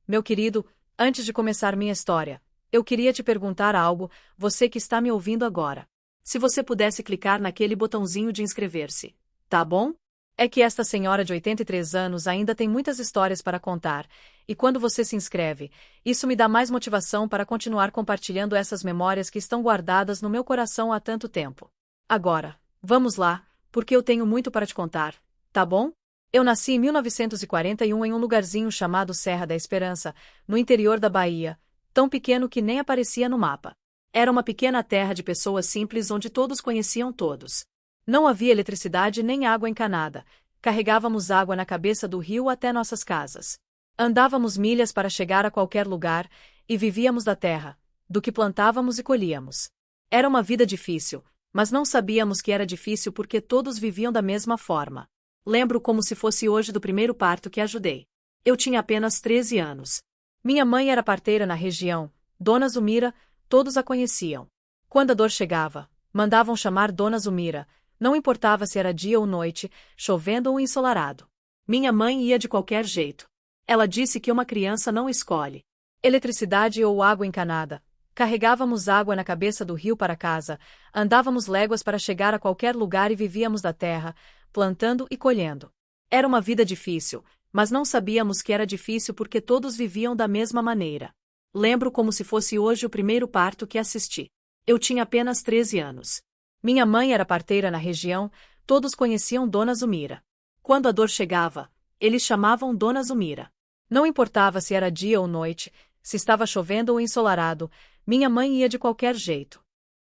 Meu querido, antes de começar minha história, eu queria te perguntar algo, você que está me ouvindo agora. Se você pudesse clicar naquele botãozinho de inscrever-se, tá bom? É que esta senhora de 83 anos ainda tem muitas histórias para contar, e quando você se inscreve, isso me dá mais motivação para continuar compartilhando essas memórias que estão guardadas no meu coração há tanto tempo. Agora, vamos lá, porque eu tenho muito para te contar, tá bom? Eu nasci em 1941 em um lugarzinho chamado Serra da Esperança, no interior da Bahia, tão pequeno que nem aparecia no mapa. Era uma pequena terra de pessoas simples onde todos conheciam todos. Não havia eletricidade nem água encanada. Carregávamos água na cabeça do rio até nossas casas. Andávamos milhas para chegar a qualquer lugar, e vivíamos da terra, do que plantávamos e colhíamos. Era uma vida difícil, mas não sabíamos que era difícil porque todos viviam da mesma forma. Lembro como se fosse hoje do primeiro parto que ajudei. Eu tinha apenas 13 anos. Minha mãe era parteira na região, Dona Zumira, todos a conheciam. Quando a dor chegava, mandavam chamar Dona Zumira, não importava se era dia ou noite, chovendo ou ensolarado. Minha mãe ia de qualquer jeito. Ela disse que uma criança não escolhe eletricidade ou água encanada. Carregávamos água na cabeça do rio para casa, andávamos léguas para chegar a qualquer lugar e vivíamos da terra, plantando e colhendo. Era uma vida difícil, mas não sabíamos que era difícil porque todos viviam da mesma maneira. Lembro como se fosse hoje o primeiro parto que assisti. Eu tinha apenas 13 anos. Minha mãe era parteira na região, todos conheciam Dona Zumira. Quando a dor chegava, eles chamavam Dona Zumira. Não importava se era dia ou noite, se estava chovendo ou ensolarado, minha mãe ia de qualquer jeito.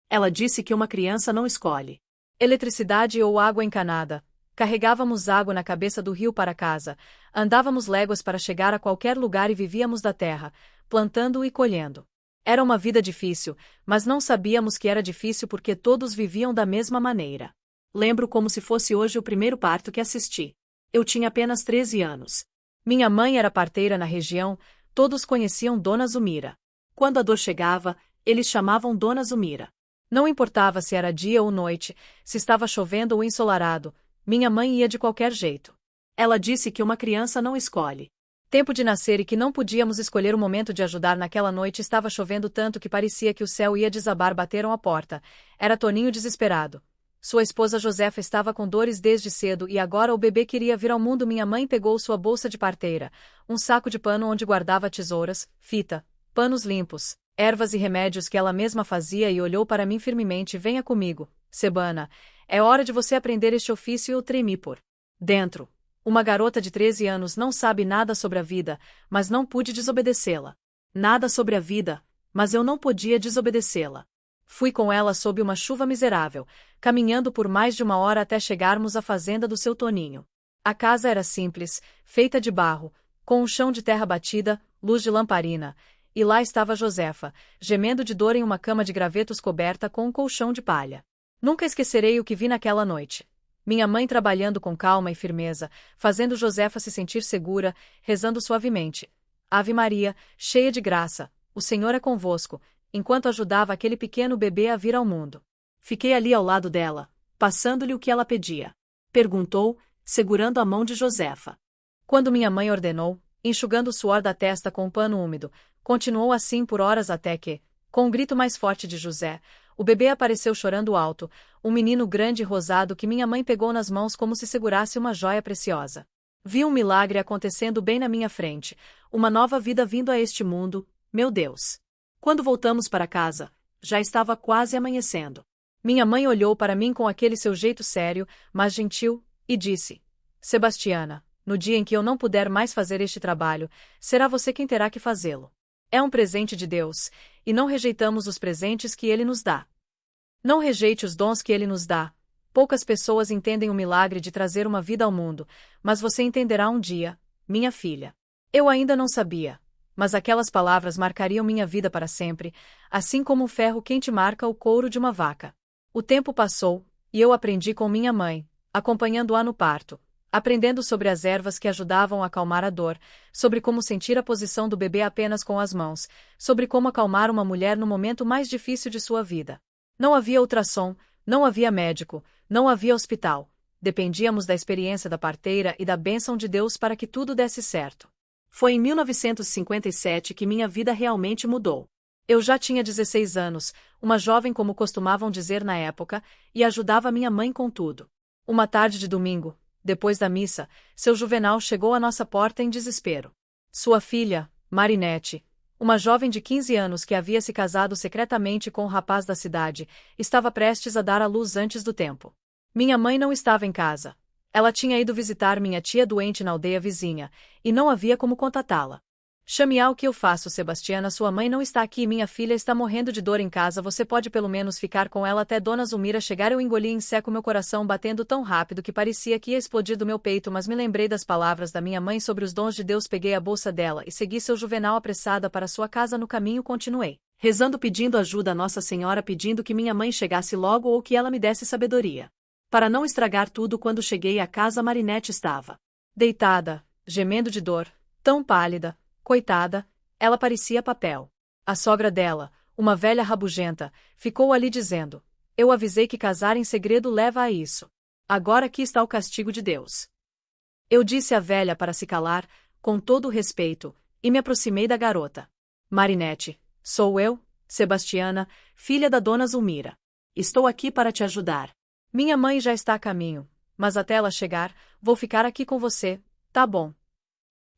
Ela disse que uma criança não escolhe eletricidade ou água encanada. Carregávamos água na cabeça do rio para casa, andávamos léguas para chegar a qualquer lugar e vivíamos da terra, plantando e colhendo. Era uma vida difícil, mas não sabíamos que era difícil porque todos viviam da mesma maneira. Lembro como se fosse hoje o primeiro parto que assisti. Eu tinha apenas 13 anos. Minha mãe era parteira na região, todos conheciam Dona Zumira. Quando a dor chegava, eles chamavam Dona Zumira. Não importava se era dia ou noite, se estava chovendo ou ensolarado, minha mãe ia de qualquer jeito. Ela disse que uma criança não escolhe tempo de nascer e que não podíamos escolher o momento de ajudar. Naquela noite estava chovendo tanto que parecia que o céu ia desabar. Bateram a porta. Era Toninho desesperado. Sua esposa Josefa estava com dores desde cedo e agora o bebê queria vir ao mundo. Minha mãe pegou sua bolsa de parteira, um saco de pano onde guardava tesouras, fita, panos limpos, ervas e remédios que ela mesma fazia e olhou para mim firmemente. Venha comigo, Sebana. É hora de você aprender este ofício. Eu tremi por dentro. Uma garota de 13 anos não sabe nada sobre a vida, mas não pude desobedecê-la. Nada sobre a vida, mas eu não podia desobedecê-la. Fui com ela sob uma chuva miserável, caminhando por mais de uma hora até chegarmos à fazenda do seu Toninho. A casa era simples, feita de barro, com um chão de terra batida, luz de lamparina, e lá estava Josefa, gemendo de dor em uma cama de gravetos coberta com um colchão de palha. Nunca esquecerei o que vi naquela noite. Minha mãe trabalhando com calma e firmeza, fazendo Josefa se sentir segura, rezando suavemente. Ave Maria, cheia de graça, o Senhor é convosco, enquanto ajudava aquele pequeno bebê a vir ao mundo. Fiquei ali ao lado dela, passando-lhe o que ela pedia. Perguntou, segurando a mão de Josefa. Quando minha mãe ordenou, enxugando o suor da testa com um pano úmido, continuou assim por horas até que, com um grito mais forte de José, o bebê apareceu chorando alto, um menino grande e rosado que minha mãe pegou nas mãos como se segurasse uma joia preciosa. Vi um milagre acontecendo bem na minha frente, uma nova vida vindo a este mundo, meu Deus. Quando voltamos para casa, já estava quase amanhecendo. Minha mãe olhou para mim com aquele seu jeito sério, mas gentil, e disse: Sebastiana, no dia em que eu não puder mais fazer este trabalho, será você quem terá que fazê-lo. É um presente de Deus, e não rejeitamos os presentes que Ele nos dá. Não rejeite os dons que Ele nos dá. Poucas pessoas entendem o milagre de trazer uma vida ao mundo, mas você entenderá um dia, minha filha. Eu ainda não sabia, mas aquelas palavras marcariam minha vida para sempre, assim como o ferro quente marca o couro de uma vaca. O tempo passou, e eu aprendi com minha mãe, acompanhando-a no parto, aprendendo sobre as ervas que ajudavam a acalmar a dor, sobre como sentir a posição do bebê apenas com as mãos, sobre como acalmar uma mulher no momento mais difícil de sua vida. Não havia ultrassom, não havia médico, não havia hospital. Dependíamos da experiência da parteira e da bênção de Deus para que tudo desse certo. Foi em 1957 que minha vida realmente mudou. Eu já tinha 16 anos, uma jovem como costumavam dizer na época, e ajudava minha mãe com tudo. Uma tarde de domingo, depois da missa, seu Juvenal chegou à nossa porta em desespero. Sua filha, Marinette, uma jovem de 15 anos que havia se casado secretamente com um rapaz da cidade, estava prestes a dar à luz antes do tempo. Minha mãe não estava em casa. Ela tinha ido visitar minha tia doente na aldeia vizinha, e não havia como contatá-la. Chame-a, o que eu faço, Sebastiana, sua mãe não está aqui e minha filha está morrendo de dor em casa, você pode pelo menos ficar com ela até Dona Zulmira chegar. Eu engoli em seco, meu coração batendo tão rápido que parecia que ia explodir do meu peito, mas me lembrei das palavras da minha mãe sobre os dons de Deus. Peguei a bolsa dela e segui seu Juvenal apressada para sua casa. No caminho continuei rezando, pedindo ajuda a Nossa Senhora, pedindo que minha mãe chegasse logo ou que ela me desse sabedoria para não estragar tudo. Quando cheguei à casa, Marinette estava deitada, gemendo de dor, tão pálida. Coitada, ela parecia papel. A sogra dela, uma velha rabugenta, ficou ali dizendo: eu avisei que casar em segredo leva a isso. Agora aqui está o castigo de Deus. Eu disse à velha para se calar, com todo o respeito, e me aproximei da garota. Marinette, sou eu, Sebastiana, filha da Dona Zulmira. Estou aqui para te ajudar. Minha mãe já está a caminho, mas até ela chegar, vou ficar aqui com você, tá bom?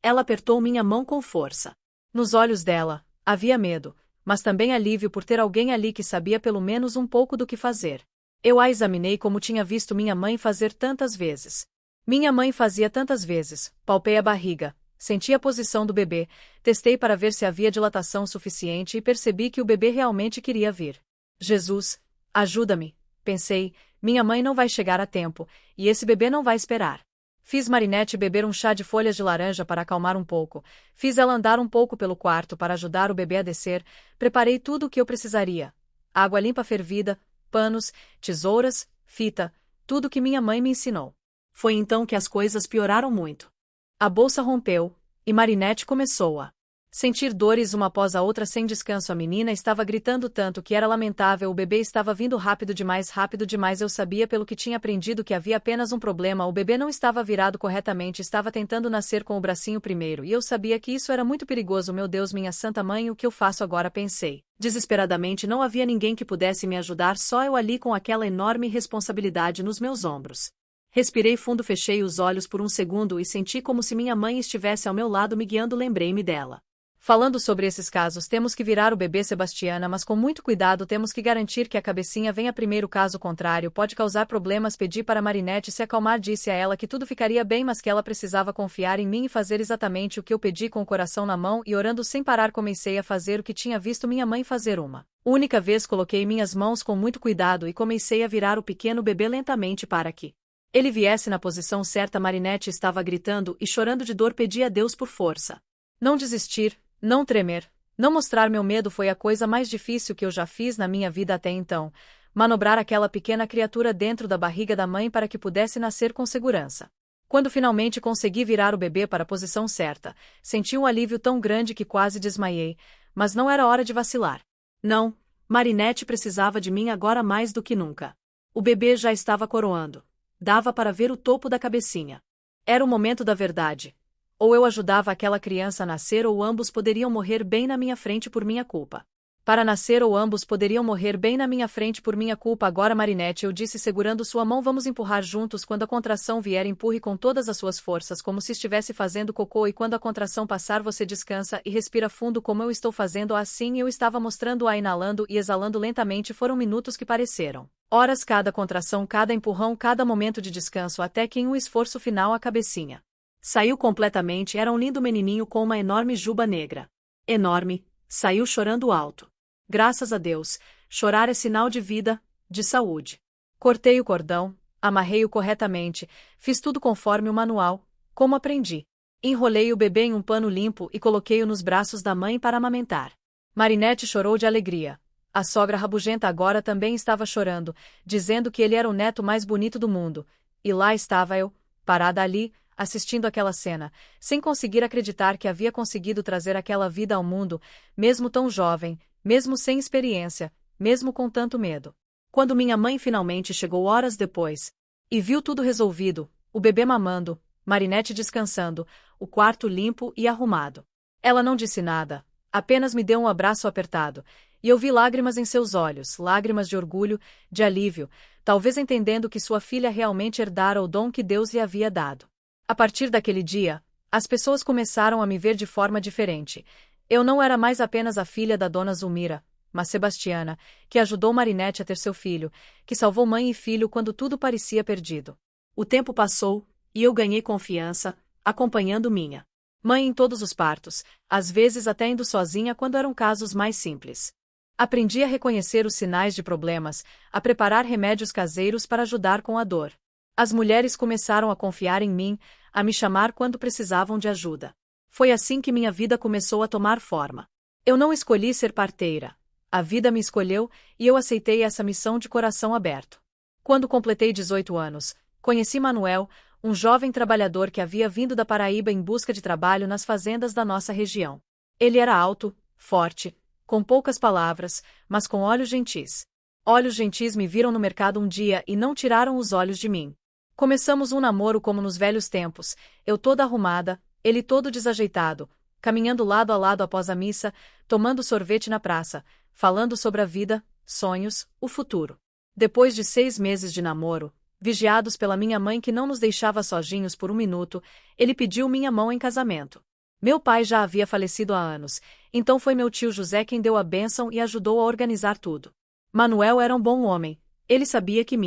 Ela apertou minha mão com força. Nos olhos dela, havia medo, mas também alívio por ter alguém ali que sabia pelo menos um pouco do que fazer. Eu a examinei como tinha visto minha mãe fazer tantas vezes. Minha mãe fazia tantas vezes, palpei a barriga, senti a posição do bebê, testei para ver se havia dilatação suficiente e percebi que o bebê realmente queria vir. Jesus, ajuda-me, pensei, minha mãe não vai chegar a tempo, e esse bebê não vai esperar. Fiz Marinette beber um chá de folhas de laranja para acalmar um pouco, fiz ela andar um pouco pelo quarto para ajudar o bebê a descer, preparei tudo o que eu precisaria. Água limpa fervida, panos, tesouras, fita, tudo o que minha mãe me ensinou. Foi então que as coisas pioraram muito. A bolsa rompeu, e Marinette começou a sentir dores uma após a outra sem descanso. A menina estava gritando tanto que era lamentável, o bebê estava vindo rápido demais. Eu sabia pelo que tinha aprendido que havia apenas um problema, o bebê não estava virado corretamente, estava tentando nascer com o bracinho primeiro, e eu sabia que isso era muito perigoso. Meu Deus, minha santa mãe, o que eu faço agora? Pensei. Desesperadamente, não havia ninguém que pudesse me ajudar, só eu ali com aquela enorme responsabilidade nos meus ombros. Respirei fundo, fechei os olhos por um segundo e senti como se minha mãe estivesse ao meu lado me guiando. Lembrei-me dela falando sobre esses casos: temos que virar o bebê, Sebastiana, mas com muito cuidado, temos que garantir que a cabecinha venha primeiro, caso contrário pode causar problemas. Pedi para Marinette se acalmar, disse a ela que tudo ficaria bem, mas que ela precisava confiar em mim e fazer exatamente o que eu pedi. Com o coração na mão e orando sem parar, comecei a fazer o que tinha visto minha mãe fazer uma única vez. Coloquei minhas mãos com muito cuidado e comecei a virar o pequeno bebê lentamente para que ele viesse na posição certa. Marinette estava gritando e chorando de dor. Pedi a Deus por força. Não desistir, não tremer, não mostrar meu medo. Foi a coisa mais difícil que eu já fiz na minha vida até então, manobrar aquela pequena criatura dentro da barriga da mãe para que pudesse nascer com segurança. Quando finalmente consegui virar o bebê para a posição certa, senti um alívio tão grande que quase desmaiei, mas não era hora de vacilar. Não, Marinette precisava de mim agora mais do que nunca. O bebê já estava coroando. Dava para ver o topo da cabecinha. Era o momento da verdade. Ou eu ajudava aquela criança a nascer ou ambos poderiam morrer bem na minha frente por minha culpa. Para nascer ou ambos poderiam morrer bem na minha frente por minha culpa. Agora, Marinette, eu disse segurando sua mão, vamos empurrar juntos. Quando a contração vier, empurre com todas as suas forças, como se estivesse fazendo cocô, e quando a contração passar, você descansa e respira fundo como eu estou fazendo. Assim eu estava mostrando-a, inalando e exalando lentamente. Foram minutos que pareceram horas, cada contração, cada empurrão, cada momento de descanso, até que em um esforço final a cabecinha saiu completamente. Era um lindo menininho com uma enorme juba negra. Enorme, saiu chorando alto. Graças a Deus, chorar é sinal de vida, de saúde. Cortei o cordão, amarrei-o corretamente, fiz tudo conforme o manual, como aprendi. Enrolei o bebê em um pano limpo e coloquei-o nos braços da mãe para amamentar. Marinette chorou de alegria. A sogra rabugenta agora também estava chorando, dizendo que ele era o neto mais bonito do mundo. E lá estava eu, parada ali, assistindo aquela cena, sem conseguir acreditar que havia conseguido trazer aquela vida ao mundo, mesmo tão jovem, mesmo sem experiência, mesmo com tanto medo. Quando minha mãe finalmente chegou horas depois, e viu tudo resolvido, o bebê mamando, Marinette descansando, o quarto limpo e arrumado. Ela não disse nada, apenas me deu um abraço apertado, e eu vi lágrimas em seus olhos, lágrimas de orgulho, de alívio, talvez entendendo que sua filha realmente herdara o dom que Deus lhe havia dado. A partir daquele dia, as pessoas começaram a me ver de forma diferente. Eu não era mais apenas a filha da dona Zulmira, mas Sebastiana, que ajudou Marinette a ter seu filho, que salvou mãe e filho quando tudo parecia perdido. O tempo passou, e eu ganhei confiança, acompanhando minha mãe em todos os partos, às vezes até indo sozinha quando eram casos mais simples. Aprendi a reconhecer os sinais de problemas, a preparar remédios caseiros para ajudar com a dor. As mulheres começaram a confiar em mim, a me chamar quando precisavam de ajuda. Foi assim que minha vida começou a tomar forma. Eu não escolhi ser parteira. A vida me escolheu, e eu aceitei essa missão de coração aberto. Quando completei 18 anos, conheci Manuel, um jovem trabalhador que havia vindo da Paraíba em busca de trabalho nas fazendas da nossa região. Ele era alto, forte, com poucas palavras, mas com olhos gentis. Olhos gentis me viram no mercado um dia e não tiraram os olhos de mim. Começamos um namoro como nos velhos tempos, eu toda arrumada, ele todo desajeitado, caminhando lado a lado após a missa, tomando sorvete na praça, falando sobre a vida, sonhos, o futuro. Depois de 6 meses de namoro, vigiados pela minha mãe que não nos deixava sozinhos por um minuto, ele pediu minha mão em casamento. Meu pai já havia falecido há anos, então foi meu tio José quem deu a bênção e ajudou a organizar tudo. Manuel era um bom homem, ele sabia que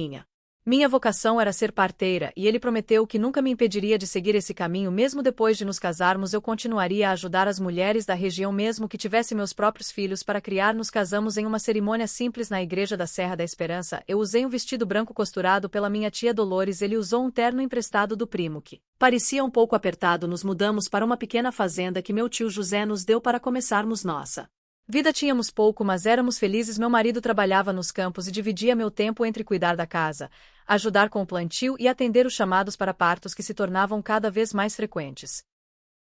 minha vocação era ser parteira e ele prometeu que nunca me impediria de seguir esse caminho mesmo depois de nos casarmos eu continuaria a ajudar as mulheres da região mesmo que tivesse meus próprios filhos para criar. Nos casamos em uma cerimônia simples na igreja da Serra da Esperança. Eu usei um vestido branco costurado pela minha tia Dolores, ele usou um terno emprestado do primo que parecia um pouco apertado. Nos mudamos para uma pequena fazenda que meu tio José nos deu para começarmos nossa vida. Tínhamos pouco, mas éramos felizes. Meu marido trabalhava nos campos e dividia meu tempo entre cuidar da casa, ajudar com o plantio e atender os chamados para partos que se tornavam cada vez mais frequentes.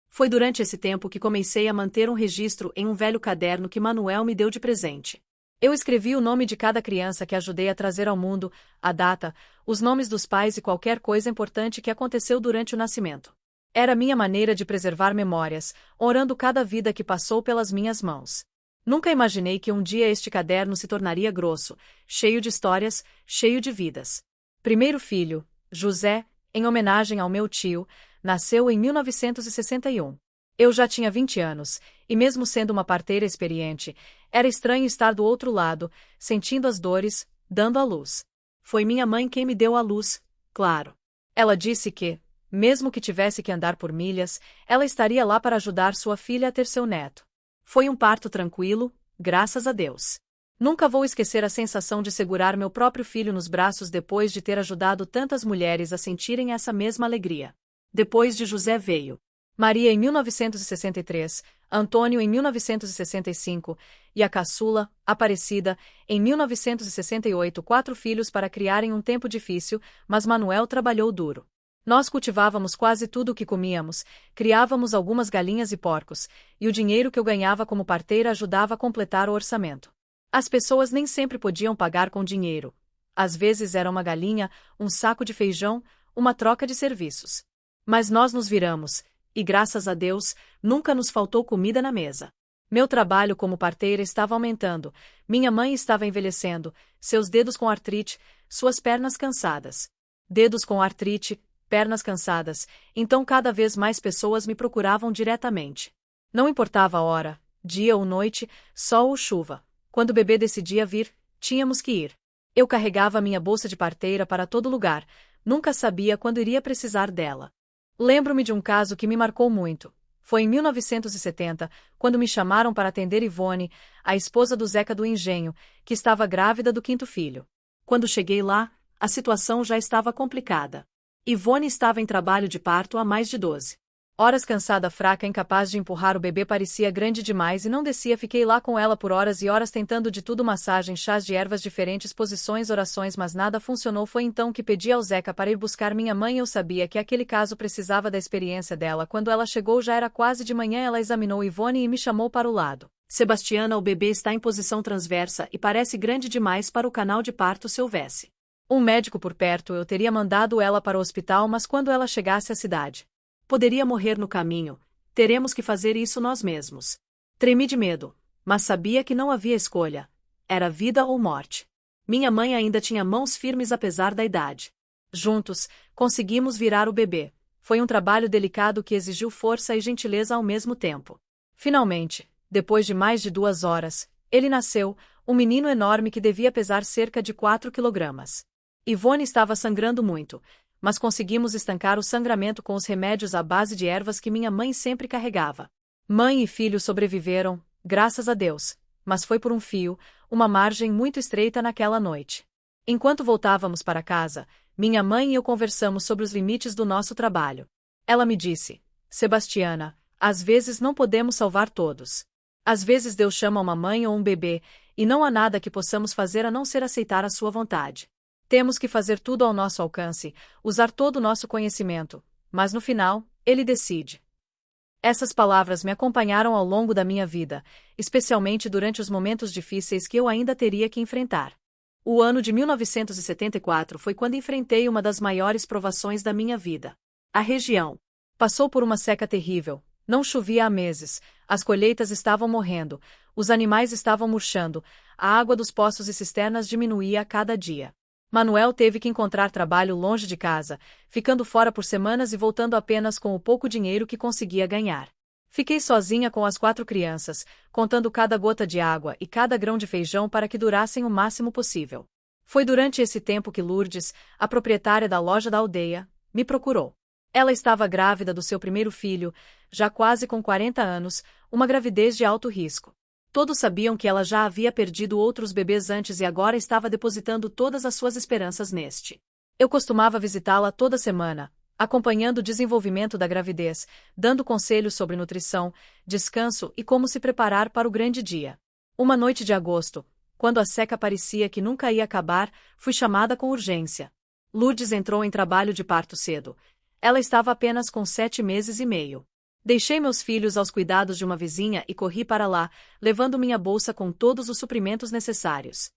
Foi durante esse tempo que comecei a manter um registro em um velho caderno que Manuel me deu de presente. Eu escrevi o nome de cada criança que ajudei a trazer ao mundo, a data, os nomes dos pais e qualquer coisa importante que aconteceu durante o nascimento. Era minha maneira de preservar memórias, honrando cada vida que passou pelas minhas mãos. Nunca imaginei que um dia este caderno se tornaria grosso, cheio de histórias, cheio de vidas. Primeiro filho, José, em homenagem ao meu tio, nasceu em 1961. Eu já tinha 20 anos, e mesmo sendo uma parteira experiente, era estranho estar do outro lado, sentindo as dores, dando à luz. Foi minha mãe quem me deu à luz, claro. Ela disse que, mesmo que tivesse que andar por milhas, ela estaria lá para ajudar sua filha a ter seu neto. Foi um parto tranquilo, graças a Deus. Nunca vou esquecer a sensação de segurar meu próprio filho nos braços depois de ter ajudado tantas mulheres a sentirem essa mesma alegria. Depois de José veio Maria em 1963, Antônio em 1965, e a caçula, Aparecida, em 1968. 4 filhos para criar em um tempo difícil, mas Manuel trabalhou duro. Nós cultivávamos quase tudo o que comíamos, criávamos algumas galinhas e porcos, e o dinheiro que eu ganhava como parteira ajudava a completar o orçamento. As pessoas nem sempre podiam pagar com dinheiro. Às vezes era uma galinha, um saco de feijão, uma troca de serviços. Mas nós nos viramos, e graças a Deus, nunca nos faltou comida na mesa. Meu trabalho como parteira estava aumentando, minha mãe estava envelhecendo, seus dedos com artrite, suas pernas cansadas. Dedos com artrite, pernas cansadas, então cada vez mais pessoas me procuravam diretamente. Não importava a hora, dia ou noite, sol ou chuva. Quando o bebê decidia vir, tínhamos que ir. Eu carregava minha bolsa de parteira para todo lugar, nunca sabia quando iria precisar dela. Lembro-me de um caso que me marcou muito. Foi em 1970, quando me chamaram para atender Ivone, a esposa do Zeca do Engenho, que estava grávida do 5º filho. Quando cheguei lá, a situação já estava complicada. Ivone estava em trabalho de parto há mais de 12 horas, cansada, fraca, incapaz de empurrar o bebê, parecia grande demais e não descia. Fiquei lá com ela por horas e horas tentando de tudo, massagem, chás de ervas diferentes, posições, orações, mas nada funcionou. Foi então que pedi ao Zeca para ir buscar minha mãe. Eu sabia que aquele caso precisava da experiência dela. Quando ela chegou já era quase de manhã. Ela examinou Ivone e me chamou para o lado. Sebastiana, o bebê está em posição transversa e parece grande demais para o canal de parto. Se houvesse um médico por perto, eu teria mandado ela para o hospital, mas quando ela chegasse à cidade, Poderia morrer no caminho. Teremos que fazer isso nós mesmos. Tremi de medo, mas sabia que não havia escolha. Era vida ou morte. Minha mãe ainda tinha mãos firmes apesar da idade. Juntos, conseguimos virar o bebê. Foi um trabalho delicado que exigiu força e gentileza ao mesmo tempo. Finalmente, depois de mais de 2 horas, ele nasceu, um menino enorme que devia pesar cerca de 4 quilogramas. Ivone estava sangrando muito, mas conseguimos estancar o sangramento com os remédios à base de ervas que minha mãe sempre carregava. Mãe e filho sobreviveram, graças a Deus, mas foi por um fio, uma margem muito estreita naquela noite. Enquanto voltávamos para casa, minha mãe e eu conversamos sobre os limites do nosso trabalho. Ela me disse: Sebastiana, às vezes não podemos salvar todos. Às vezes Deus chama uma mãe ou um bebê, e não há nada que possamos fazer a não ser aceitar a sua vontade. Temos que fazer tudo ao nosso alcance, usar todo o nosso conhecimento, mas no final, Ele decide. Essas palavras me acompanharam ao longo da minha vida, especialmente durante os momentos difíceis que eu ainda teria que enfrentar. O ano de 1974 foi quando enfrentei uma das maiores provações da minha vida. A região passou por uma seca terrível, não chovia há meses, as colheitas estavam morrendo, os animais estavam murchando, a água dos poços e cisternas diminuía a cada dia. Manuel teve que encontrar trabalho longe de casa, ficando fora por semanas e voltando apenas com o pouco dinheiro que conseguia ganhar. Fiquei sozinha com as 4 crianças, contando cada gota de água e cada grão de feijão para que durassem o máximo possível. Foi durante esse tempo que Lourdes, a proprietária da loja da aldeia, me procurou. Ela estava grávida do seu primeiro filho, já quase com 40 anos, uma gravidez de alto risco. Todos sabiam que ela já havia perdido outros bebês antes e agora estava depositando todas as suas esperanças neste. Eu costumava visitá-la toda semana, acompanhando o desenvolvimento da gravidez, dando conselhos sobre nutrição, descanso e como se preparar para o grande dia. Uma noite de agosto, quando a seca parecia que nunca ia acabar, fui chamada com urgência. Lourdes entrou em trabalho de parto cedo. Ela estava apenas com 7 meses e meio. Deixei meus filhos aos cuidados de uma vizinha e corri para lá, levando minha bolsa com todos os suprimentos necessários.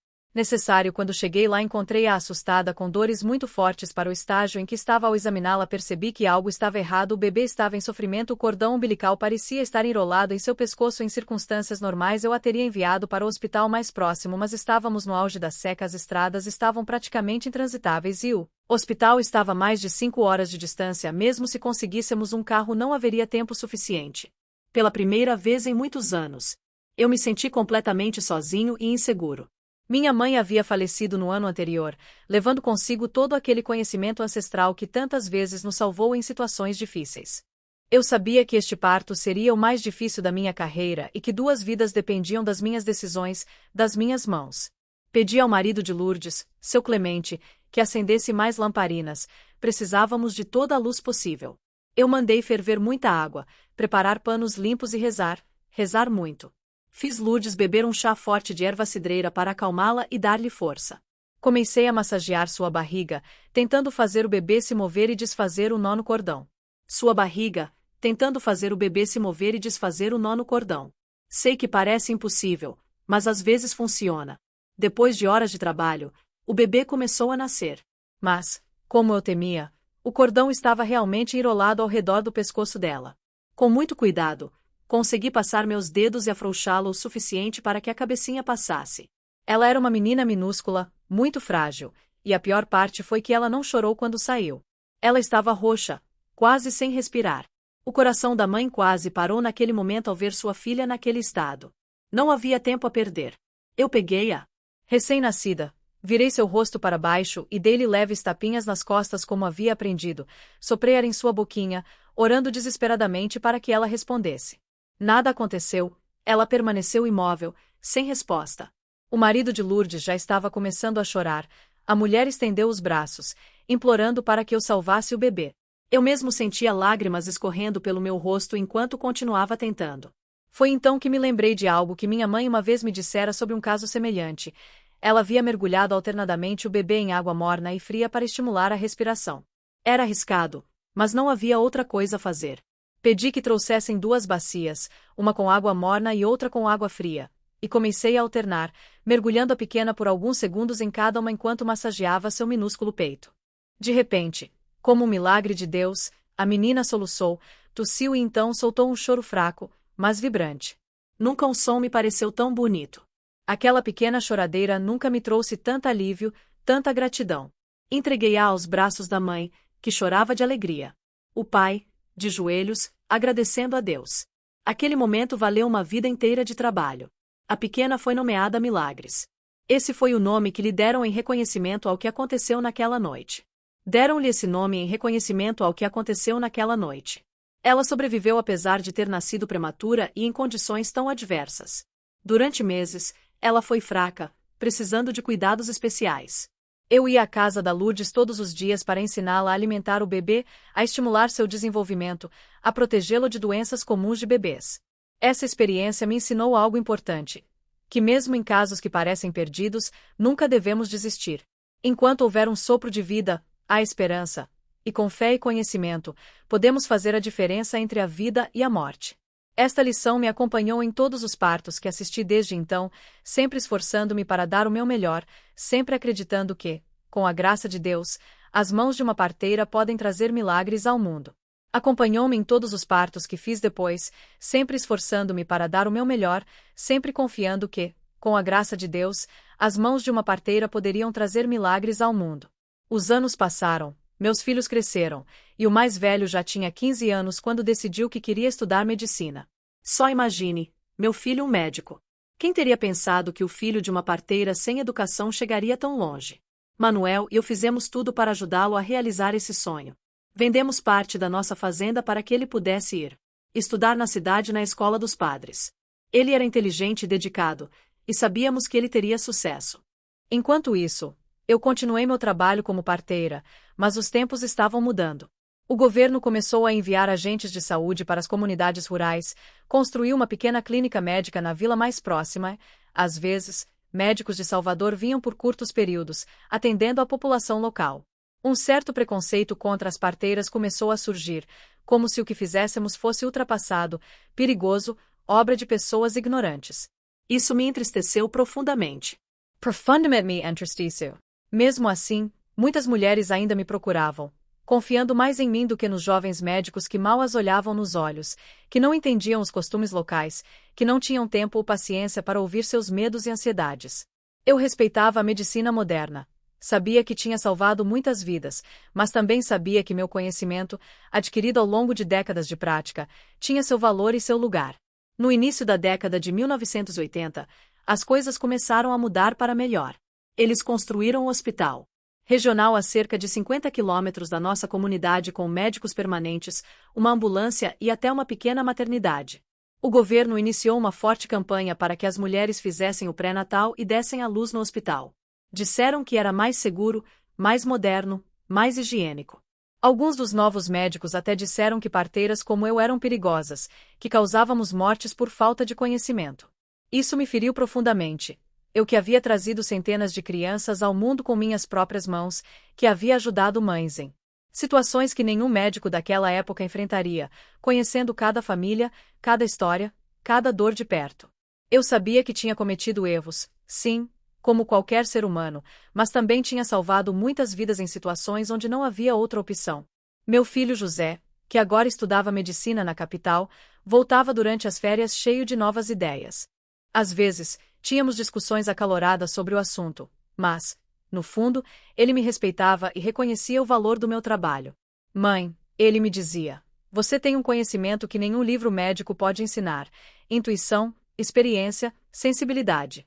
Quando cheguei lá encontrei-a assustada com dores muito fortes. Para o estágio em que estava ao examiná-la percebi que algo estava errado. O bebê estava em sofrimento, o cordão umbilical parecia estar enrolado em seu pescoço. Em circunstâncias normais eu a teria enviado para o hospital mais próximo, mas estávamos no auge da seca, as estradas estavam praticamente intransitáveis e o hospital estava a mais de 5 horas de distância. Mesmo se conseguíssemos um carro não haveria tempo suficiente. Pela primeira vez em muitos anos, eu me senti completamente sozinho e inseguro. Minha mãe havia falecido no ano anterior, levando consigo todo aquele conhecimento ancestral que tantas vezes nos salvou em situações difíceis. Eu sabia que este parto seria o mais difícil da minha carreira e que 2 vidas dependiam das minhas decisões, das minhas mãos. Pedi ao marido de Lourdes, seu Clemente, que acendesse mais lamparinas. Precisávamos de toda a luz possível. Eu mandei ferver muita água, preparar panos limpos e rezar muito. Fiz Lourdes beber um chá forte de erva cidreira para acalmá-la e dar-lhe força. Comecei a massagear sua barriga, tentando fazer o bebê se mover e desfazer o nó no cordão. Sua barriga, tentando fazer o bebê se mover e desfazer o nó no cordão. Sei que parece impossível, mas às vezes funciona. Depois de horas de trabalho, o bebê começou a nascer. Mas, como eu temia, o cordão estava realmente enrolado ao redor do pescoço dela. Com muito cuidado, consegui passar meus dedos e afrouxá-lo o suficiente para que a cabecinha passasse. Ela era uma menina minúscula, muito frágil, e a pior parte foi que ela não chorou quando saiu. Ela estava roxa, quase sem respirar. O coração da mãe quase parou naquele momento ao ver sua filha naquele estado. Não havia tempo a perder. Eu peguei-a recém-nascida, virei seu rosto para baixo e dei-lhe leves tapinhas nas costas como havia aprendido, soprei ar em sua boquinha, orando desesperadamente para que ela respondesse. Nada aconteceu, ela permaneceu imóvel, sem resposta. O marido de Lourdes já estava começando a chorar, a mulher estendeu os braços, implorando para que eu salvasse o bebê. Eu mesmo sentia lágrimas escorrendo pelo meu rosto enquanto continuava tentando. Foi então que me lembrei de algo que minha mãe uma vez me dissera sobre um caso semelhante. Ela havia mergulhado alternadamente o bebê em água morna e fria para estimular a respiração. Era arriscado, mas não havia outra coisa a fazer. Pedi que trouxessem 2 bacias, uma com água morna e outra com água fria, e comecei a alternar, mergulhando a pequena por alguns segundos em cada uma enquanto massageava seu minúsculo peito. De repente, como um milagre de Deus, A menina soluçou, tossiu e então soltou um choro fraco, mas vibrante. Nunca um som me pareceu tão bonito. Aquela pequena choradeira nunca me trouxe tanto alívio, tanta gratidão. Entreguei-a aos braços da mãe, que chorava de alegria. O pai, de joelhos, agradecendo a Deus. Aquele momento valeu uma vida inteira de trabalho. A pequena foi nomeada Milagres. Esse foi o nome que lhe deram em reconhecimento ao que aconteceu naquela noite. Deram-lhe esse nome em reconhecimento ao que aconteceu naquela noite. Ela sobreviveu apesar de ter nascido prematura e em condições tão adversas. Durante meses, ela foi fraca, precisando de cuidados especiais. Eu ia à casa da Lourdes todos os dias para ensiná-la a alimentar o bebê, a estimular seu desenvolvimento, a protegê-lo de doenças comuns de bebês. Essa experiência me ensinou algo importante: que mesmo em casos que parecem perdidos, nunca devemos desistir. Enquanto houver um sopro de vida, há esperança, e com fé e conhecimento, podemos fazer a diferença entre a vida e a morte. Esta lição me acompanhou em todos os partos que assisti desde então, sempre esforçando-me para dar o meu melhor, sempre acreditando que, com a graça de Deus, as mãos de uma parteira podem trazer milagres ao mundo. Acompanhou-me em todos os partos que fiz depois, sempre esforçando-me para dar o meu melhor, sempre confiando que, com a graça de Deus, as mãos de uma parteira poderiam trazer milagres ao mundo. Os anos passaram, meus filhos cresceram, e o mais velho já tinha 15 anos quando decidiu que queria estudar medicina. Só imagine, meu filho um médico. Quem teria pensado que o filho de uma parteira sem educação chegaria tão longe? Manuel e eu fizemos tudo para ajudá-lo a realizar esse sonho. Vendemos parte da nossa fazenda para que ele pudesse ir estudar na cidade na escola dos padres. Ele era inteligente e dedicado, e sabíamos que ele teria sucesso. Enquanto isso, eu continuei meu trabalho como parteira, mas os tempos estavam mudando. O governo começou a enviar agentes de saúde para as comunidades rurais, construiu uma pequena clínica médica na vila mais próxima. Às vezes, médicos de Salvador vinham por curtos períodos, atendendo a população local. Um certo preconceito contra as parteiras começou a surgir, como se o que fizéssemos fosse ultrapassado, perigoso, obra de pessoas ignorantes. Isso me entristeceu profundamente. Profundamente me entristeceu. Mesmo assim, muitas mulheres ainda me procuravam, confiando mais em mim do que nos jovens médicos que mal as olhavam nos olhos, que não entendiam os costumes locais, que não tinham tempo ou paciência para ouvir seus medos e ansiedades. Eu respeitava a medicina moderna. Sabia que tinha salvado muitas vidas, mas também sabia que meu conhecimento, adquirido ao longo de décadas de prática, tinha seu valor e seu lugar. No início da década de 1980, as coisas começaram a mudar para melhor. Eles construíram um hospital regional a cerca de 50 quilômetros da nossa comunidade com médicos permanentes, uma ambulância e até uma pequena maternidade. O governo iniciou uma forte campanha para que as mulheres fizessem o pré-natal e dessem à luz no hospital. Disseram que era mais seguro, mais moderno, mais higiênico. Alguns dos novos médicos até disseram que parteiras como eu eram perigosas, que causávamos mortes por falta de conhecimento. Isso me feriu profundamente. Eu que havia trazido centenas de crianças ao mundo com minhas próprias mãos, que havia ajudado mães em situações que nenhum médico daquela época enfrentaria, conhecendo cada família, cada história, cada dor de perto. Eu sabia que tinha cometido erros, sim, como qualquer ser humano, mas também tinha salvado muitas vidas em situações onde não havia outra opção. Meu filho José, que agora estudava medicina na capital, voltava durante as férias cheio de novas ideias. Às vezes, tínhamos discussões acaloradas sobre o assunto, mas, no fundo, ele me respeitava e reconhecia o valor do meu trabalho. Mãe, ele me dizia, você tem um conhecimento que nenhum livro médico pode ensinar: intuição, experiência, sensibilidade.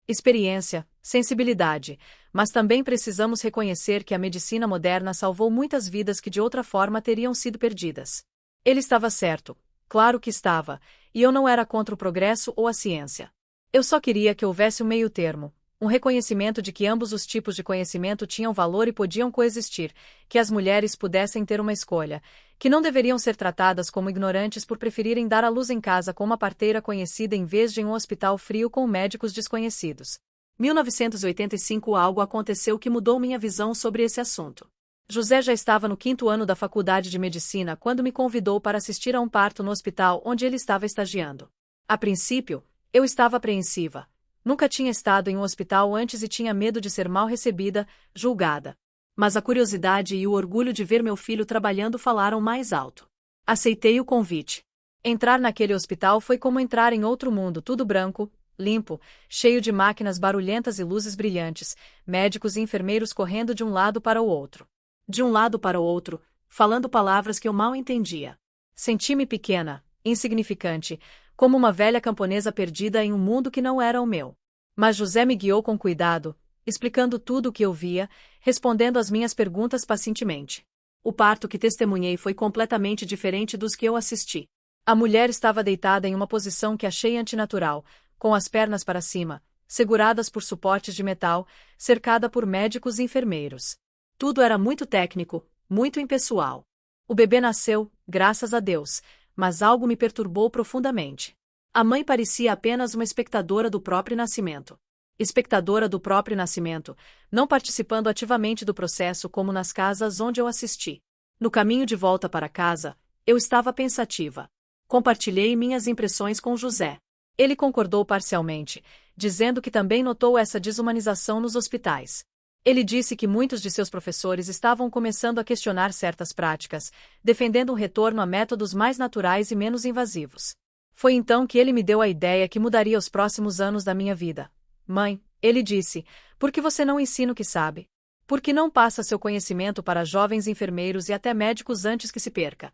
Experiência, sensibilidade, mas também precisamos reconhecer que a medicina moderna salvou muitas vidas que de outra forma teriam sido perdidas. Ele estava certo, claro que estava, e eu não era contra o progresso ou a ciência. Eu só queria que houvesse um meio-termo, um reconhecimento de que ambos os tipos de conhecimento tinham valor e podiam coexistir, que as mulheres pudessem ter uma escolha, que não deveriam ser tratadas como ignorantes por preferirem dar à luz em casa com uma parteira conhecida em vez de em um hospital frio com médicos desconhecidos. 1985 algo aconteceu que mudou minha visão sobre esse assunto. José já estava no 5º ano da faculdade de medicina quando me convidou para assistir a um parto no hospital onde ele estava estagiando. A princípio, eu estava apreensiva. Nunca tinha estado em um hospital antes e tinha medo de ser mal recebida, julgada. Mas a curiosidade e o orgulho de ver meu filho trabalhando falaram mais alto. Aceitei o convite. Entrar naquele hospital foi como entrar em outro mundo, tudo branco, limpo, cheio de máquinas barulhentas e luzes brilhantes, médicos e enfermeiros correndo de um lado para o outro. De um lado para o outro, falando palavras que eu mal entendia. Senti-me pequena, insignificante, como uma velha camponesa perdida em um mundo que não era o meu. Mas José me guiou com cuidado, explicando tudo o que eu via, respondendo às minhas perguntas pacientemente. O parto que testemunhei foi completamente diferente dos que eu assisti. A mulher estava deitada em uma posição que achei antinatural, com as pernas para cima, seguradas por suportes de metal, cercada por médicos e enfermeiros. Tudo era muito técnico, muito impessoal. O bebê nasceu, graças a Deus, mas algo me perturbou profundamente. A mãe parecia apenas uma espectadora do próprio nascimento. Espectadora do próprio nascimento, não participando ativamente do processo como nas casas onde eu assisti. No caminho de volta para casa, eu estava pensativa. Compartilhei minhas impressões com José. Ele concordou parcialmente, dizendo que também notou essa desumanização nos hospitais. Ele disse que muitos de seus professores estavam começando a questionar certas práticas, defendendo um retorno a métodos mais naturais e menos invasivos. Foi então que ele me deu a ideia que mudaria os próximos anos da minha vida. Mãe, ele disse, por que você não ensina o que sabe? Por que não passa seu conhecimento para jovens enfermeiros e até médicos antes que se perca?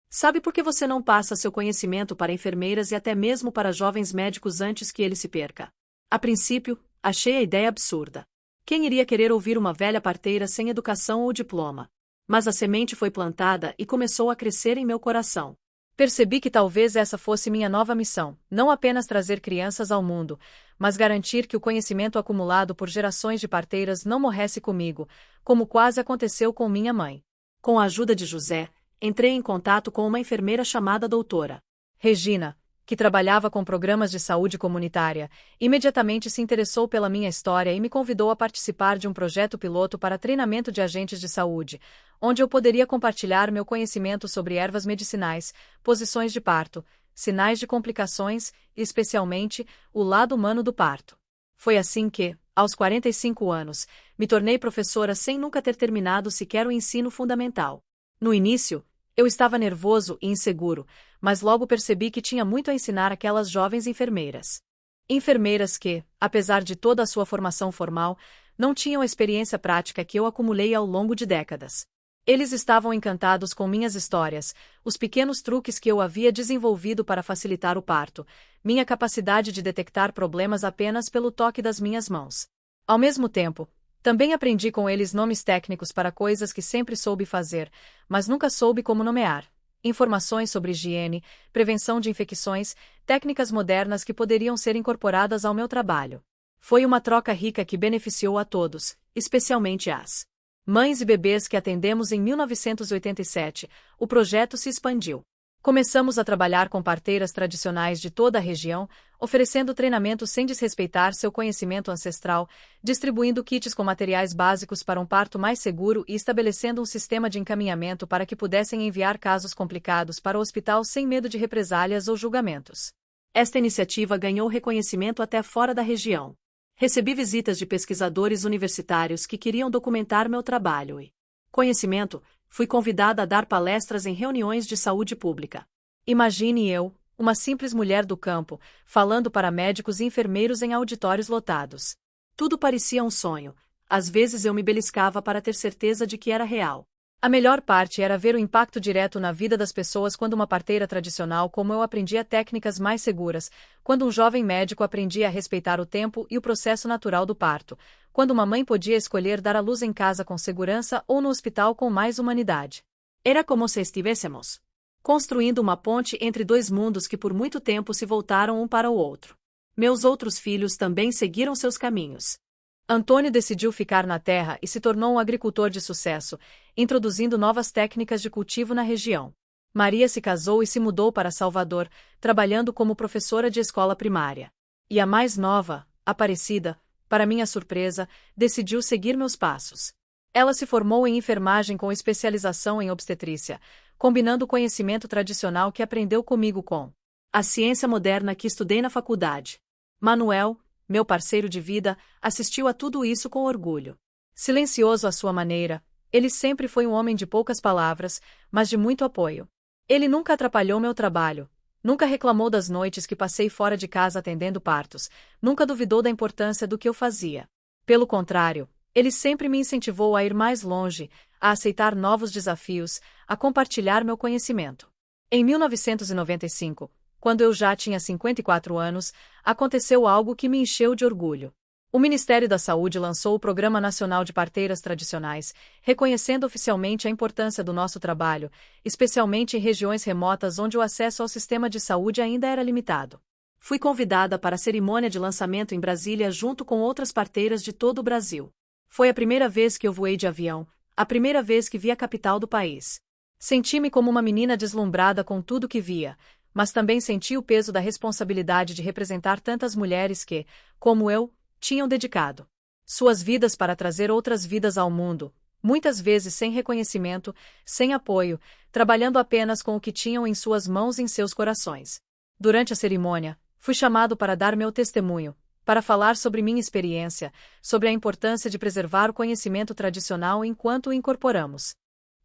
Sabe por que você não passa seu conhecimento para enfermeiras e até mesmo para jovens médicos antes que ele se perca? A princípio, achei a ideia absurda. Quem iria querer ouvir uma velha parteira sem educação ou diploma? Mas a semente foi plantada e começou a crescer em meu coração. Percebi que talvez essa fosse minha nova missão, não apenas trazer crianças ao mundo, mas garantir que o conhecimento acumulado por gerações de parteiras não morresse comigo, como quase aconteceu com minha mãe. Com a ajuda de José, entrei em contato com uma enfermeira chamada doutora Regina, que trabalhava com programas de saúde comunitária, imediatamente se interessou pela minha história e me convidou a participar de um projeto piloto para treinamento de agentes de saúde, onde eu poderia compartilhar meu conhecimento sobre ervas medicinais, posições de parto, sinais de complicações e, especialmente, o lado humano do parto. Foi assim que, aos 45 anos, me tornei professora sem nunca ter terminado sequer o ensino fundamental. No início, eu estava nervoso e inseguro, mas logo percebi que tinha muito a ensinar aquelas jovens enfermeiras. Enfermeiras que, apesar de toda a sua formação formal, não tinham a experiência prática que eu acumulei ao longo de décadas. Eles estavam encantados com minhas histórias, os pequenos truques que eu havia desenvolvido para facilitar o parto, minha capacidade de detectar problemas apenas pelo toque das minhas mãos. Ao mesmo tempo, também aprendi com eles nomes técnicos para coisas que sempre soube fazer, mas nunca soube como nomear. Informações sobre higiene, prevenção de infecções, técnicas modernas que poderiam ser incorporadas ao meu trabalho. Foi uma troca rica que beneficiou a todos, especialmente as mães e bebês que atendemos em 1987. O projeto se expandiu. Começamos a trabalhar com parteiras tradicionais de toda a região, oferecendo treinamento sem desrespeitar seu conhecimento ancestral, distribuindo kits com materiais básicos para um parto mais seguro e estabelecendo um sistema de encaminhamento para que pudessem enviar casos complicados para o hospital sem medo de represálias ou julgamentos. Esta iniciativa ganhou reconhecimento até fora da região. Recebi visitas de pesquisadores universitários que queriam documentar meu trabalho e conhecimento. Fui convidada a dar palestras em reuniões de saúde pública. Imagine eu, uma simples mulher do campo, falando para médicos e enfermeiros em auditórios lotados. Tudo parecia um sonho. Às vezes eu me beliscava para ter certeza de que era real. A melhor parte era ver o impacto direto na vida das pessoas quando uma parteira tradicional como eu aprendia técnicas mais seguras, quando um jovem médico aprendia a respeitar o tempo e o processo natural do parto, quando uma mãe podia escolher dar à luz em casa com segurança ou no hospital com mais humanidade. Era como se estivéssemos construindo uma ponte entre dois mundos que por muito tempo se voltaram um para o outro. Meus outros filhos também seguiram seus caminhos. Antônio decidiu ficar na terra e se tornou um agricultor de sucesso, introduzindo novas técnicas de cultivo na região. Maria se casou e se mudou para Salvador, trabalhando como professora de escola primária. E a mais nova, Aparecida, para minha surpresa, decidiu seguir meus passos. Ela se formou em enfermagem com especialização em obstetrícia, combinando o conhecimento tradicional que aprendeu comigo com a ciência moderna que estudei na faculdade. Manuel, meu parceiro de vida, assistiu a tudo isso com orgulho. Silencioso à sua maneira, ele sempre foi um homem de poucas palavras, mas de muito apoio. Ele nunca atrapalhou meu trabalho, nunca reclamou das noites que passei fora de casa atendendo partos, nunca duvidou da importância do que eu fazia. Pelo contrário, ele sempre me incentivou a ir mais longe, a aceitar novos desafios, a compartilhar meu conhecimento. Em 1995, quando eu já tinha 54 anos, aconteceu algo que me encheu de orgulho. O Ministério da Saúde lançou o Programa Nacional de Parteiras Tradicionais, reconhecendo oficialmente a importância do nosso trabalho, especialmente em regiões remotas onde o acesso ao sistema de saúde ainda era limitado. Fui convidada para a cerimônia de lançamento em Brasília junto com outras parteiras de todo o Brasil. Foi a primeira vez que eu voei de avião, a primeira vez que vi a capital do país. Senti-me como uma menina deslumbrada com tudo que via, mas também senti o peso da responsabilidade de representar tantas mulheres que, como eu, tinham dedicado suas vidas para trazer outras vidas ao mundo, muitas vezes sem reconhecimento, sem apoio, trabalhando apenas com o que tinham em suas mãos e em seus corações. Durante a cerimônia, fui chamado para dar meu testemunho, para falar sobre minha experiência, sobre a importância de preservar o conhecimento tradicional enquanto o incorporamos.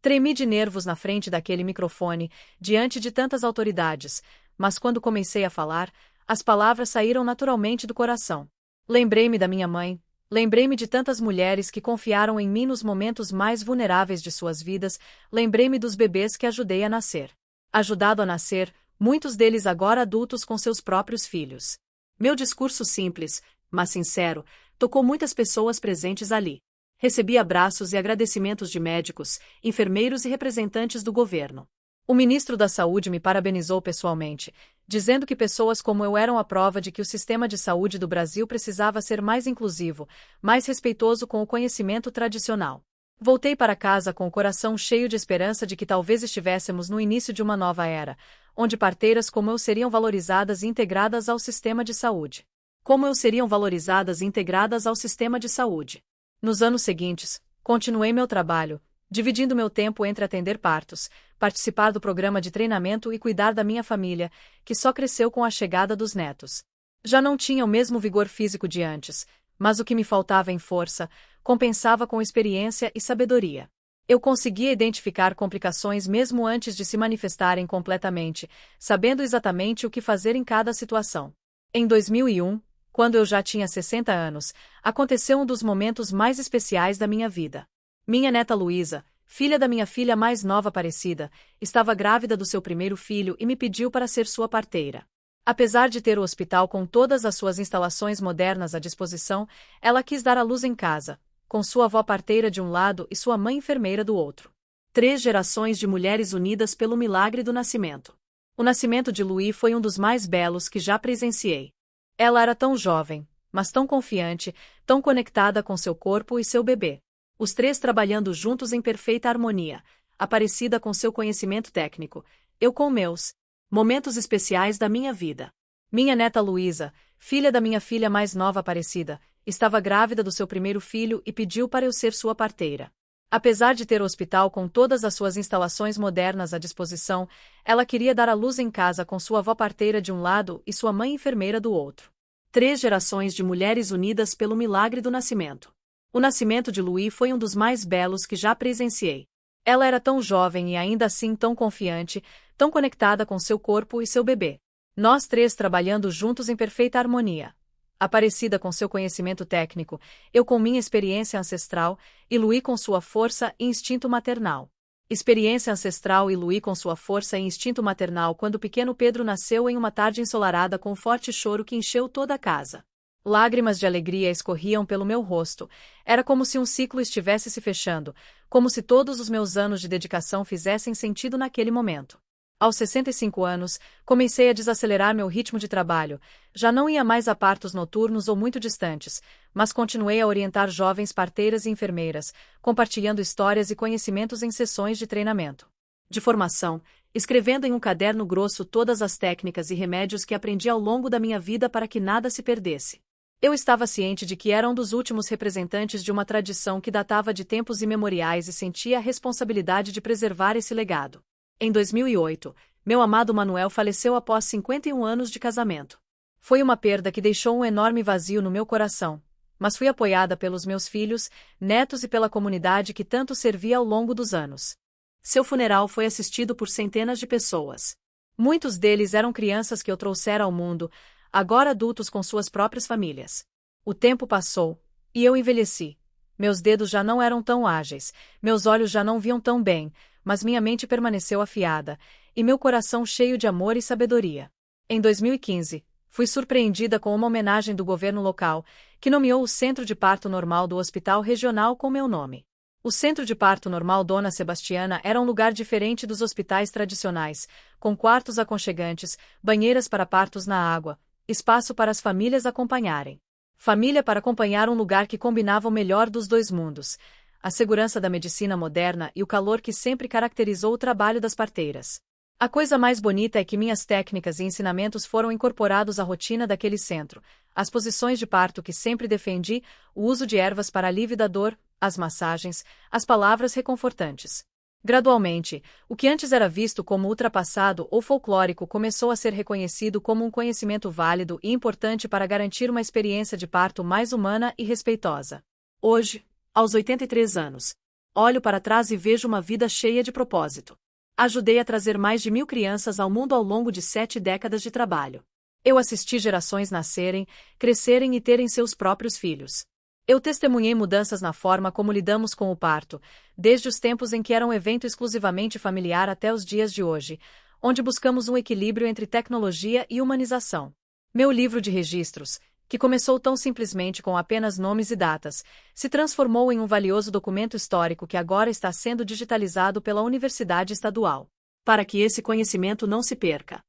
Tremi de nervos na frente daquele microfone, diante de tantas autoridades, mas quando comecei a falar, as palavras saíram naturalmente do coração. Lembrei-me da minha mãe, lembrei-me de tantas mulheres que confiaram em mim nos momentos mais vulneráveis de suas vidas, lembrei-me dos bebês que ajudei a nascer. Ajudado a nascer, muitos deles agora adultos com seus próprios filhos. Meu discurso simples, mas sincero, tocou muitas pessoas presentes ali. Recebi abraços e agradecimentos de médicos, enfermeiros e representantes do governo. O ministro da Saúde me parabenizou pessoalmente, dizendo que pessoas como eu eram a prova de que o sistema de saúde do Brasil precisava ser mais inclusivo, mais respeitoso com o conhecimento tradicional. Voltei para casa com o coração cheio de esperança de que talvez estivéssemos no início de uma nova era, onde parteiras como eu seriam valorizadas e integradas ao sistema de saúde. Como eu seriam valorizadas e integradas ao sistema de saúde. Nos anos seguintes, continuei meu trabalho, dividindo meu tempo entre atender partos, participar do programa de treinamento e cuidar da minha família, que só cresceu com a chegada dos netos. Já não tinha o mesmo vigor físico de antes, mas o que me faltava em força, compensava com experiência e sabedoria. Eu conseguia identificar complicações mesmo antes de se manifestarem completamente, sabendo exatamente o que fazer em cada situação. Em 2001, quando eu já tinha 60 anos, aconteceu um dos momentos mais especiais da minha vida. Minha neta Luísa, filha da minha filha mais nova Aparecida, estava grávida do seu primeiro filho e me pediu para ser sua parteira. Apesar de ter o hospital com todas as suas instalações modernas à disposição, ela quis dar à luz em casa, com sua avó parteira de um lado e sua mãe enfermeira do outro. 3 gerações de mulheres unidas pelo milagre do nascimento. O nascimento de Luí foi um dos mais belos que já presenciei. Ela era tão jovem, mas tão confiante, tão conectada com seu corpo e seu bebê. Os 3 trabalhando juntos em perfeita harmonia, Aparecida com seu conhecimento técnico, eu com meus. Momentos especiais da minha vida. Minha neta Luísa, filha da minha filha mais nova Aparecida, estava grávida do seu primeiro filho e pediu para eu ser sua parteira. Apesar de ter o hospital com todas as suas instalações modernas à disposição, ela queria dar à luz em casa com sua avó parteira de um lado e sua mãe enfermeira do outro. 3 gerações de mulheres unidas pelo milagre do nascimento. O nascimento de Luí foi um dos mais belos que já presenciei. Ela era tão jovem e ainda assim tão confiante, tão conectada com seu corpo e seu bebê. Nós 3 trabalhando juntos em perfeita harmonia. Aparecida com seu conhecimento técnico, eu com minha experiência ancestral, e Luí com sua força e instinto maternal. Experiência ancestral e Luí com sua força e instinto maternal quando o pequeno Pedro nasceu em uma tarde ensolarada com um forte choro que encheu toda a casa. Lágrimas de alegria escorriam pelo meu rosto, era como se um ciclo estivesse se fechando, como se todos os meus anos de dedicação fizessem sentido naquele momento. Aos 65 anos, comecei a desacelerar meu ritmo de trabalho, já não ia mais a partos noturnos ou muito distantes, mas continuei a orientar jovens parteiras e enfermeiras, compartilhando histórias e conhecimentos em sessões de treinamento. De formação, escrevendo em um caderno grosso todas as técnicas e remédios que aprendi ao longo da minha vida para que nada se perdesse. Eu estava ciente de que era um dos últimos representantes de uma tradição que datava de tempos imemoriais e sentia a responsabilidade de preservar esse legado. Em 2008, meu amado Manuel faleceu após 51 anos de casamento. Foi uma perda que deixou um enorme vazio no meu coração, mas fui apoiada pelos meus filhos, netos e pela comunidade que tanto servia ao longo dos anos. Seu funeral foi assistido por centenas de pessoas. Muitos deles eram crianças que eu trouxera ao mundo, agora adultos com suas próprias famílias. O tempo passou, e eu envelheci. Meus dedos já não eram tão ágeis, meus olhos já não viam tão bem, mas minha mente permaneceu afiada, e meu coração cheio de amor e sabedoria. Em 2015, fui surpreendida com uma homenagem do governo local, que nomeou o Centro de Parto Normal do Hospital Regional com meu nome. O Centro de Parto Normal Dona Sebastiana era um lugar diferente dos hospitais tradicionais, com quartos aconchegantes, banheiras para partos na água, espaço para as famílias acompanharem. Família para acompanhar, um lugar que combinava o melhor dos dois mundos, a segurança da medicina moderna e o calor que sempre caracterizou o trabalho das parteiras. A coisa mais bonita é que minhas técnicas e ensinamentos foram incorporados à rotina daquele centro, as posições de parto que sempre defendi, o uso de ervas para alívio da dor, as massagens, as palavras reconfortantes. Gradualmente, o que antes era visto como ultrapassado ou folclórico começou a ser reconhecido como um conhecimento válido e importante para garantir uma experiência de parto mais humana e respeitosa. Hoje, aos 83 anos, olho para trás e vejo uma vida cheia de propósito. Ajudei a trazer mais de 1000 crianças ao mundo ao longo de 7 décadas de trabalho. Eu assisti gerações nascerem, crescerem e terem seus próprios filhos. Eu testemunhei mudanças na forma como lidamos com o parto, desde os tempos em que era um evento exclusivamente familiar até os dias de hoje, onde buscamos um equilíbrio entre tecnologia e humanização. Meu livro de registros, que começou tão simplesmente com apenas nomes e datas, se transformou em um valioso documento histórico que agora está sendo digitalizado pela Universidade Estadual. Para que esse conhecimento não se perca.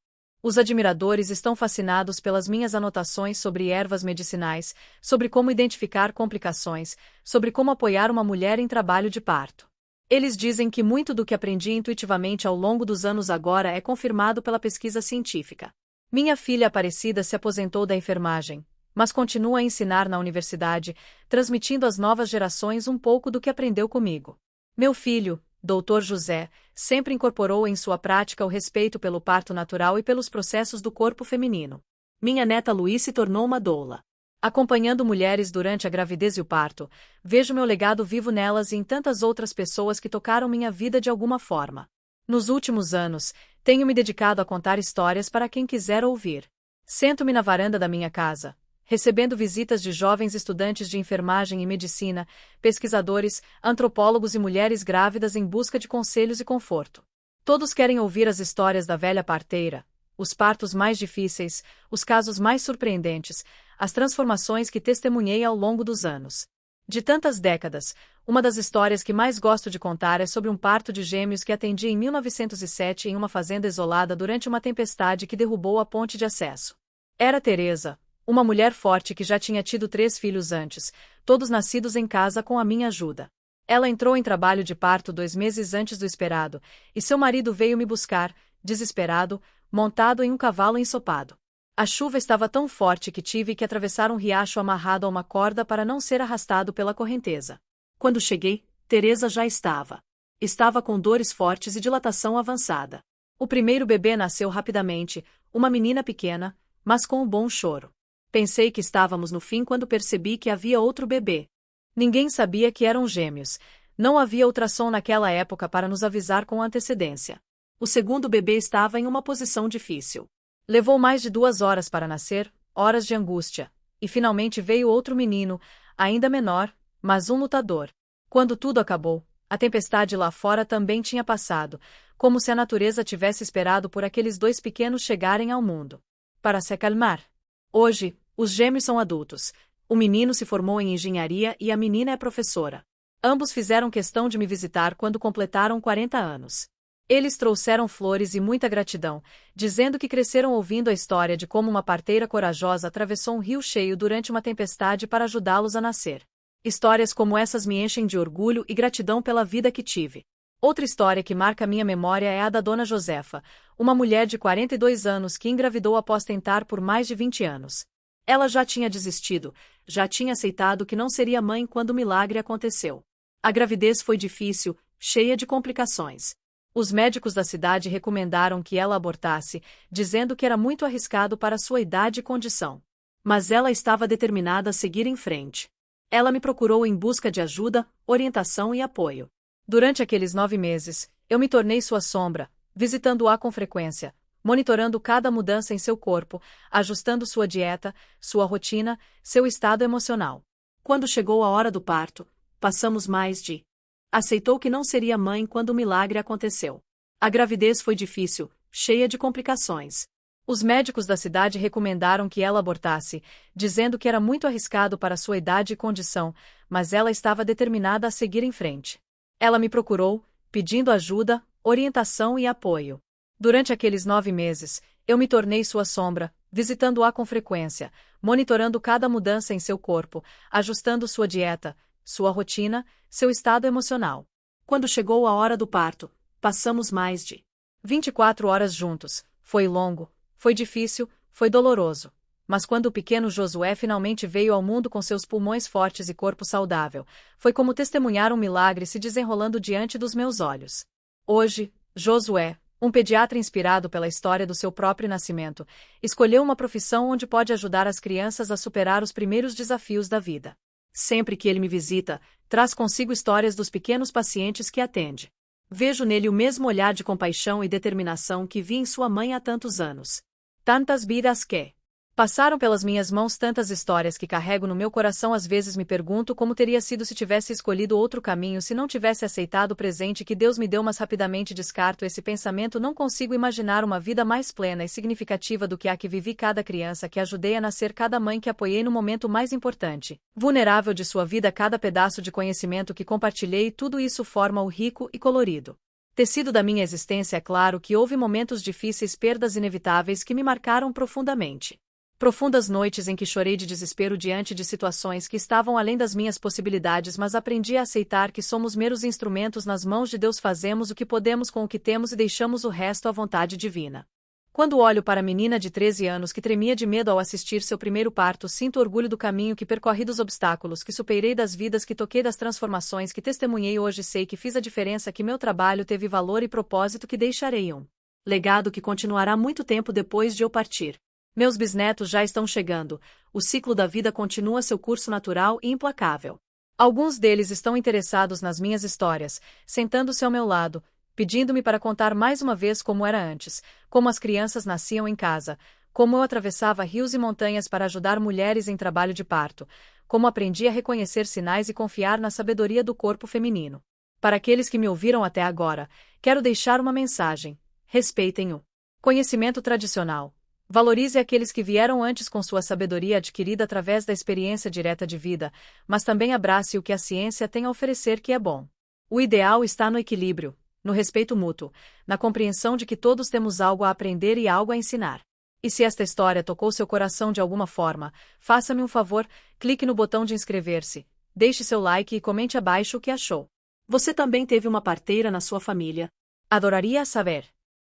Os admiradores estão fascinados pelas minhas anotações sobre ervas medicinais, sobre como identificar complicações, sobre como apoiar uma mulher em trabalho de parto. Eles dizem que muito do que aprendi intuitivamente ao longo dos anos agora é confirmado pela pesquisa científica. Minha filha Aparecida se aposentou da enfermagem, mas continua a ensinar na universidade, transmitindo às novas gerações um pouco do que aprendeu comigo. Meu filho, Dr. José, sempre incorporou em sua prática o respeito pelo parto natural e pelos processos do corpo feminino. Minha neta Luís se tornou uma doula. Acompanhando mulheres durante a gravidez e o parto, vejo meu legado vivo nelas e em tantas outras pessoas que tocaram minha vida de alguma forma. Nos últimos anos, tenho me dedicado a contar histórias para quem quiser ouvir. Sento-me na varanda da minha casa, recebendo visitas de jovens estudantes de enfermagem e medicina, pesquisadores, antropólogos e mulheres grávidas em busca de conselhos e conforto. Todos querem ouvir as histórias da velha parteira, os partos mais difíceis, os casos mais surpreendentes, as transformações que testemunhei ao longo dos anos. De tantas décadas, uma das histórias que mais gosto de contar é sobre um parto de gêmeos que atendi em 1907 em uma fazenda isolada durante uma tempestade que derrubou a ponte de acesso. Era Teresa, uma mulher forte que já tinha tido 3 filhos antes, todos nascidos em casa com a minha ajuda. Ela entrou em trabalho de parto 2 meses antes do esperado, e seu marido veio me buscar, desesperado, montado em um cavalo ensopado. A chuva estava tão forte que tive que atravessar um riacho amarrado a uma corda para não ser arrastado pela correnteza. Quando cheguei, Teresa já estava. Estava com dores fortes e dilatação avançada. O primeiro bebê nasceu rapidamente, uma menina pequena, mas com um bom choro. Pensei que estávamos no fim quando percebi que havia outro bebê. Ninguém sabia que eram gêmeos. Não havia ultrassom naquela época para nos avisar com antecedência. O segundo bebê estava em uma posição difícil. Levou mais de 2 horas para nascer, horas de angústia. E finalmente veio outro menino, ainda menor, mas um lutador. Quando tudo acabou, a tempestade lá fora também tinha passado, como se a natureza tivesse esperado por aqueles 2 pequenos chegarem ao mundo. Para se acalmar. Hoje, os gêmeos são adultos. O menino se formou em engenharia e a menina é professora. Ambos fizeram questão de me visitar quando completaram 40 anos. Eles trouxeram flores e muita gratidão, dizendo que cresceram ouvindo a história de como uma parteira corajosa atravessou um rio cheio durante uma tempestade para ajudá-los a nascer. Histórias como essas me enchem de orgulho e gratidão pela vida que tive. Outra história que marca minha memória é a da Dona Josefa, uma mulher de 42 anos que engravidou após tentar por mais de 20 anos. Ela já tinha desistido, já tinha aceitado que não seria mãe quando o milagre aconteceu. A gravidez foi difícil, cheia de complicações. Os médicos da cidade recomendaram que ela abortasse, dizendo que era muito arriscado para sua idade e condição. Mas ela estava determinada a seguir em frente. Ela me procurou em busca de ajuda, orientação e apoio. Durante aqueles 9 meses, eu me tornei sua sombra, visitando-a com frequência, monitorando cada mudança em seu corpo, ajustando sua dieta, sua rotina, seu estado emocional. Quando chegou a hora do parto, passamos mais de... Aceitou que não seria mãe quando o milagre aconteceu. A gravidez foi difícil, cheia de complicações. Os médicos da cidade recomendaram que ela abortasse, dizendo que era muito arriscado para sua idade e condição, mas ela estava determinada a seguir em frente. Ela me procurou, pedindo ajuda, orientação e apoio. Durante aqueles 9 meses, eu me tornei sua sombra, visitando-a com frequência, monitorando cada mudança em seu corpo, ajustando sua dieta, sua rotina, seu estado emocional. Quando chegou a hora do parto, passamos mais de 24 horas juntos. Foi longo, foi difícil, foi doloroso. Mas quando o pequeno Josué finalmente veio ao mundo com seus pulmões fortes e corpo saudável, foi como testemunhar um milagre se desenrolando diante dos meus olhos. Hoje, Josué, um pediatra inspirado pela história do seu próprio nascimento, escolheu uma profissão onde pode ajudar as crianças a superar os primeiros desafios da vida. Sempre que ele me visita, traz consigo histórias dos pequenos pacientes que atende. Vejo nele o mesmo olhar de compaixão e determinação que vi em sua mãe há tantos anos. Tantas vidas que passaram pelas minhas mãos, tantas histórias que carrego no meu coração. Às vezes me pergunto como teria sido se tivesse escolhido outro caminho, se não tivesse aceitado o presente que Deus me deu, mas rapidamente descarto esse pensamento. Não consigo imaginar uma vida mais plena e significativa do que a que vivi. Cada criança que ajudei a nascer, cada mãe que apoiei no momento mais importante, vulnerável de sua vida, cada pedaço de conhecimento que compartilhei, tudo isso forma o rico e colorido tecido da minha existência. É claro que houve momentos difíceis, perdas inevitáveis que me marcaram profundamente. Profundas noites em que chorei de desespero diante de situações que estavam além das minhas possibilidades, mas aprendi a aceitar que somos meros instrumentos nas mãos de Deus. Fazemos o que podemos com o que temos e deixamos o resto à vontade divina. Quando olho para a menina de 13 anos que tremia de medo ao assistir seu primeiro parto, sinto orgulho do caminho que percorri, dos obstáculos que superei, das vidas que toquei, das transformações que testemunhei. Hoje sei que fiz a diferença, que meu trabalho teve valor e propósito, que deixarei um legado que continuará muito tempo depois de eu partir. Meus bisnetos já estão chegando. O ciclo da vida continua seu curso natural e implacável. Alguns deles estão interessados nas minhas histórias, sentando-se ao meu lado, pedindo-me para contar mais uma vez como era antes, como as crianças nasciam em casa, como eu atravessava rios e montanhas para ajudar mulheres em trabalho de parto, como aprendi a reconhecer sinais e confiar na sabedoria do corpo feminino. Para aqueles que me ouviram até agora, quero deixar uma mensagem: respeitem o conhecimento tradicional. Valorize aqueles que vieram antes com sua sabedoria adquirida através da experiência direta de vida, mas também abrace o que a ciência tem a oferecer, que é bom. O ideal está no equilíbrio, no respeito mútuo, na compreensão de que todos temos algo a aprender e algo a ensinar. E se esta história tocou seu coração de alguma forma, faça-me um favor, clique no botão de inscrever-se, deixe seu like e comente abaixo o que achou. Você também teve uma parteira na sua família? Adoraria saber.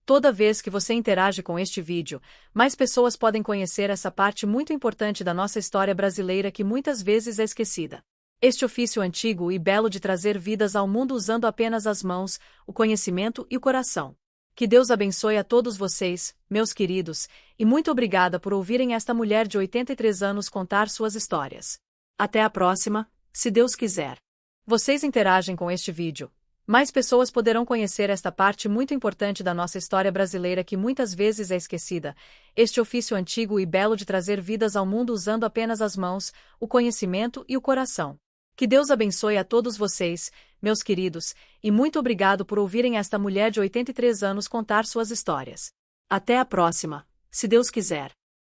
Toda vez que você interage com este vídeo, mais pessoas podem conhecer essa parte muito importante da nossa história brasileira que muitas vezes é esquecida. Este ofício antigo e belo de trazer vidas ao mundo usando apenas as mãos, o conhecimento e o coração. Que Deus abençoe a todos vocês, meus queridos, e muito obrigada por ouvirem esta mulher de 83 anos contar suas histórias. Até a próxima, se Deus quiser. Vocês interagem com este vídeo, mais pessoas poderão conhecer esta parte muito importante da nossa história brasileira que muitas vezes é esquecida, este ofício antigo e belo de trazer vidas ao mundo usando apenas as mãos, o conhecimento e o coração. Que Deus abençoe a todos vocês, meus queridos, e muito obrigado por ouvirem esta mulher de 83 anos contar suas histórias. Até a próxima, se Deus quiser.